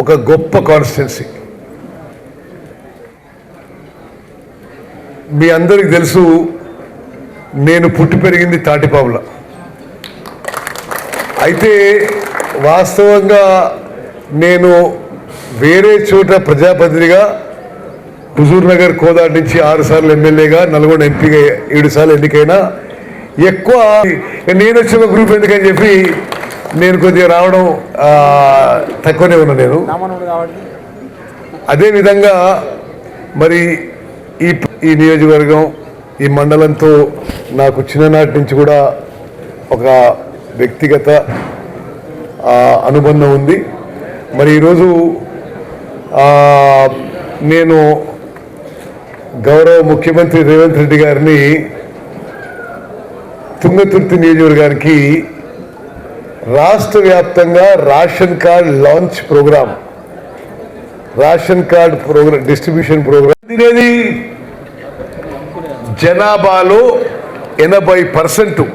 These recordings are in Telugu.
ఒక గొప్ప కాన్స్టిట్యున్సీ. మీ అందరికి తెలుసు, నేను పుట్టి పెరిగింది తాటిపాముల. అయితే వాస్తవంగా నేను వేరే చోట ప్రజాప్రతినిధిగా హుజూర్ నగర్ కోదాడ నుంచి 6 సార్లు ఎమ్మెల్యేగా, నల్గొండ ఎంపీగా 7 సార్లు ఎన్నికైనా ఎక్కువ నేను వచ్చిన గ్రూప్ ఎందుకని చెప్పి నేను కొద్దిగా రావడం తక్కువనే ఉన్నా నేను. అదేవిధంగా మరి ఈ నియోజకవర్గం, ఈ మండలంతో నాకు చిన్ననాటి నుంచి కూడా ఒక వ్యక్తిగత అనుబంధం ఉంది. మరి ఈరోజు నేను గౌరవ ముఖ్యమంత్రి రేవంత్ రెడ్డి గారిని తుంగతుర్తి నియోజకవర్గానికి రాష్ట్ర వ్యాప్తంగా ration card launch programme, ration card programme, distribution programme అనేది జనాభాలో 80%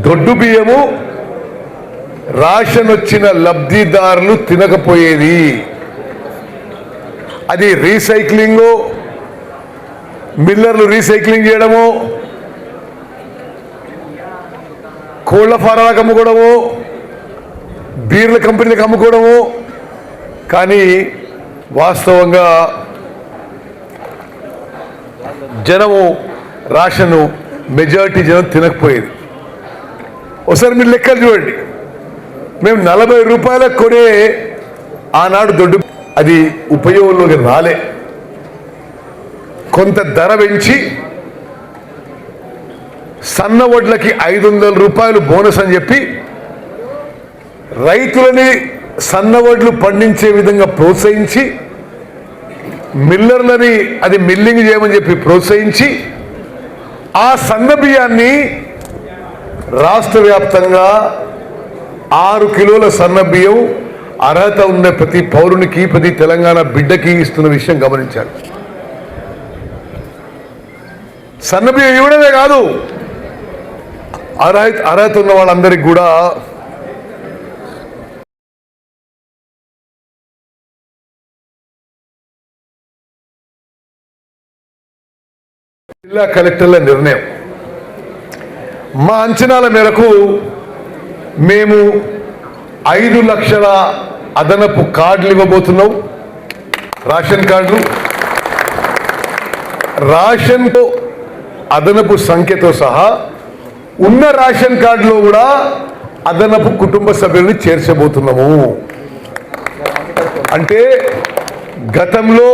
దొడ్డు బియ్యము రేషన్ వచ్చిన లబ్ధిదారులు తినకపోయేది. అది రీసైక్లింగ్, మిల్లర్లు రీసైక్లింగ్ చేయడము, కోళ్ల ఫారాలకు అమ్ముకోవడము, బీర్ల కంపెనీలకు అమ్ముకోవడము. కానీ వాస్తవంగా జనము రేషను మెజారిటీ జనం తినకపోయేది. ఒకసారి మీరు లెక్కలు చూడండి. మేము 40 రూపాయలకు కొనే ఆనాడు దొడ్డు, అది ఉపయోగంలోకి రాలే. కొంత ధర పెంచి సన్న వడ్లకి 500 రూపాయలు బోనస్ అని చెప్పి రైతులని సన్న వడ్లు పండించే విధంగా ప్రోత్సహించి, మిల్లర్లని అది మిల్లింగ్ చేయమని చెప్పి ప్రోత్సహించి, ఆ సన్న బియ్యాన్ని రాష్ట్ర వ్యాప్తంగా 6 కిలోల సన్న బియ్యం అర్హత ఉన్న ప్రతి పౌరునికి, ప్రతి తెలంగాణ బిడ్డకి ఇస్తున్న విషయం గమనించాలి. సన్న బియ్యం ఇవ్వడమే కాదు, అర్హత ఉన్న వాళ్ళందరికీ కూడా జిల్లా కలెక్టర్ల నిర్ణయం. మా అంచనాల మేరకు మేము 5 లక్షల అదనపు కార్డులు ఇవ్వబోతున్నాం. రేషన్ కార్డులు, రేషన్ అదనపు సంఖ్యతో సహా ఉన్న రేషన్ కార్డులో కూడా అదనపు కుటుంబ సభ్యుల్ని చేర్చబోతున్నాము. అంటే గతంలో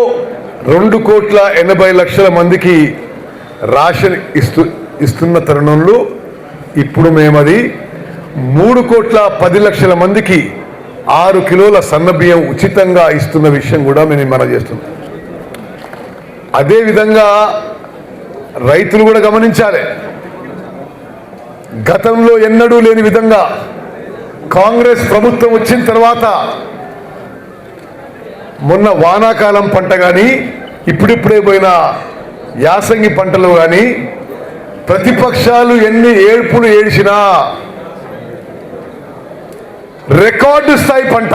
2,80,00,000 మందికి రేషన్ ఇస్తున్న తరుణంలో ఇప్పుడు మేము అది 3,10,00,000 మందికి 6 కిలోల సన్న బియ్యం ఉచితంగా ఇస్తున్న విషయం కూడా మేము మనం చేస్తున్నాం. అదేవిధంగా రైతులు కూడా గమనించాలి. గతంలో ఎన్నడూ లేని విధంగా కాంగ్రెస్ ప్రభుత్వం వచ్చిన తర్వాత మొన్న వానాకాలం పంట కానీ, ఇప్పుడిప్పుడే పోయిన యాసంగి పంటలు కానీ, ప్రతిపక్షాలు ఎన్ని ఏడ్పులు ఏడ్చినా రికార్డు స్థాయి పంట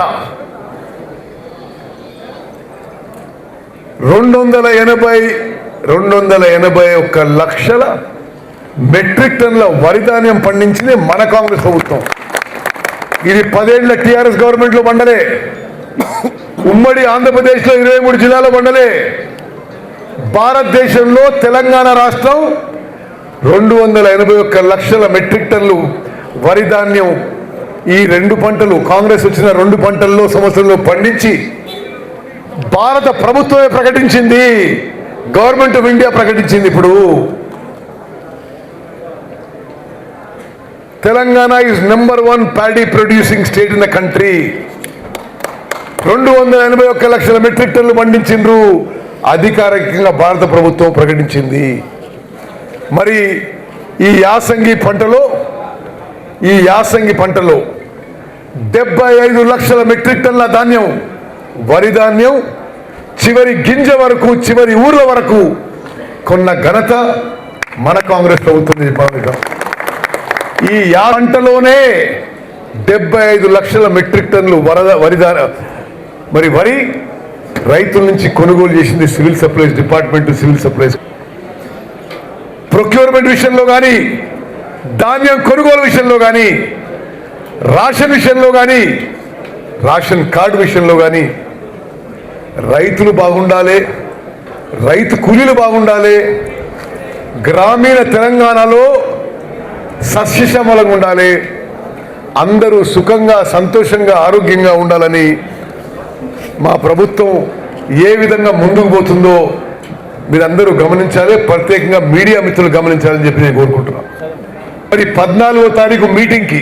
281 లక్షల మెట్రిక్ టన్ల వరి ధాన్యం పండించింది మన కాంగ్రెస్ ప్రభుత్వం. ఇది 10 ఏళ్ల టీఆర్ఎస్ గవర్నమెంట్లో పండలే. ఉమ్మడి ఆంధ్రప్రదేశ్లో 23 జిల్లాలో పండలే. భారతదేశంలో తెలంగాణ రాష్ట్రం 281 లక్షల మెట్రిక్ టన్లు వరి ధాన్యం ఈ 2 పంటలు, కాంగ్రెస్ వచ్చిన 2 పంటల్లో సంవత్సరంలో పండించి భారత ప్రభుత్వమే ప్రకటించింది, గవర్నమెంట్ ఆఫ్ ఇండియా ప్రకటించింది. ఇప్పుడు Telangana is number 1 paddy producing state in the country. 281 లక్షల మెట్రిక్ టన్లు పండించిండ్రు, అధికారికంగా భారత ప్రభుత్వం ప్రకటించింది. మరి ఈ యాసంగి పంటలో 75 లక్షల మెట్రిక్ టన్ల ధాన్యం, వరి ధాన్యం చివరి గింజ వరకు, చివరి ఊర్ల వరకు కొన్న ఘనత మన కాంగ్రెస్ ప్రభుత్వం. ఈ పంటలోనే 75 లక్షల మెట్రిక్ టన్లు మరి వరి రైతుల నుంచి కొనుగోలు చేసింది civil supplies department, civil supplies. Procurement విషయంలో కానీ, ధాన్యం కొనుగోలు విషయంలో కానీ, రేషన్ విషయంలో కానీ, రేషన్ కార్డు విషయంలో కానీ రైతులు బాగుండాలి, రైతు కూలీలు బాగుండాలి, గ్రామీణ తెలంగాణలో సస్యశ్యామలంగా ఉండాలి, అందరూ సుఖంగా సంతోషంగా ఆరోగ్యంగా ఉండాలని మా ప్రభుత్వం ఏ విధంగా ముందుకు పోతుందో మీరందరూ గమనించాలి, ప్రత్యేకంగా మీడియా మిత్రులు గమనించాలని చెప్పి నేను కోరుకుంటున్నాను. మరి 14వ తారీఖు మీటింగ్కి